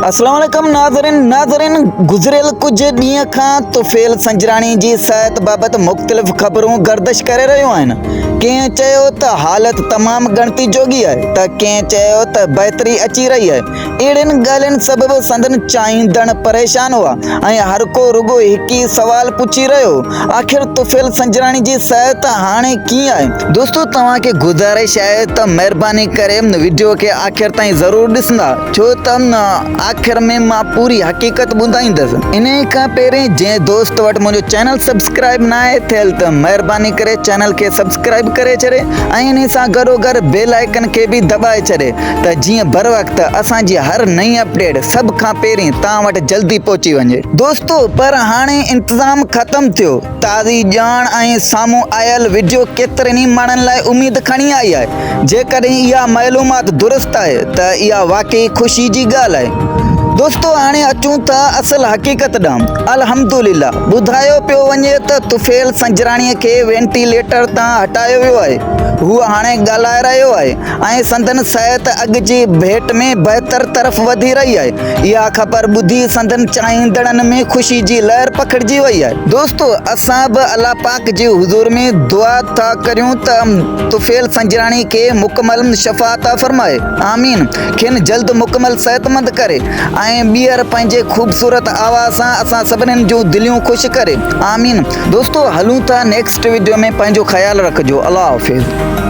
अस्सलाम वालेकुम नाज़रीन गुज़रियल कुछ ॾींहं खां तुफ़ैल संजराणी जी सिहत बाबति मुख़्तलिफ़ ख़बरूं गर्दिश करे रहियूं आहिनि। कंहिं चयो त हालत तमामु ॻणती जोगी आहे त कंहिं चयो त बहितरी अची रही आहे। अहिड़ियुनि ॻाल्हियुनि सबबि संदन चाहींदड़ परेशान हुआ ऐं हर को रुगो हिकु ई सवाल पुछी रहियो, आख़िर तुफ़ैल संजराणी जी सिहत हाणे कीअं आहे। दोस्तो तव्हांखे गुज़ारिश आहे त महिरबानी करे वीडियो खे आख़िर ताईं ज़रूरु ॾिसंदा, छो त आख़िर में मां पूरी हक़ीक़त ॿुधाईंदुसि। इन खां पहिरीं जंहिं दोस्त वटि मुंहिंजो चैनल सब्सक्राइब न आहे थियल त महिरबानी करे चैनल खे सब्सक्राइब करे छॾे ऐं इन सां गॾोगॾु बेल आइकन खे बि दॿाए छॾे त जीअं बर वक़्तु असांजी हर नई अपडेट सभ खां पहिरीं तव्हां वटि जल्दी पहुची वञे। दोस्तो पर हाणे इंतज़ाम ख़तमु थियो। ताज़ी ॼाण ऐं साम्हूं आयल वीडियो केतिरनि ई माण्हुनि लाइ उमेद खणी आई आहे। जेकॾहिं इहा मालूमात दुरुस्त आहे त इहा वाक़ई ख़ुशी जी ॻाल्हि आहे। दोस्तो हाणे अचूं था असल हक़ीक़त ॾांहुं। अल्हम्दुलिल्लाह ॿुधायो पियो वञे त तुफ़ैल संजराणीअ खे वेंटिलेटर तां हटायो वियो आहे। हूअ हाणे ॻाल्हाए रहियो आहे ऐं संदन सिहत अॻु जी भेट में बहितर तरफ़ वधी रही आहे। इहा ख़बर ॿुधी संदन चाहींदड़नि में ख़ुशी जी लहर पखिड़िजी वई आहे। दोस्तो असां बि अल्लाह पाक जी हुज़ूर में दुआ था करियूं त तुफ़ैल संजराणी खे मुकमल शफ़ा अता फ़रमाए। आमीन। खेनि जल्द मुकमल सेहतमंद करे ऐं ॿीहर पंहिंजे ख़ूबसूरत आवाज़ सां असां सभिनीनि जूं दिलियूं ख़ुशि करे। आमीन। दोस्तो हलूं था नेक्स्ट वीडियो में। पंहिंजो ख़्यालु रखिजो। अल्लाह हाफ़िज़।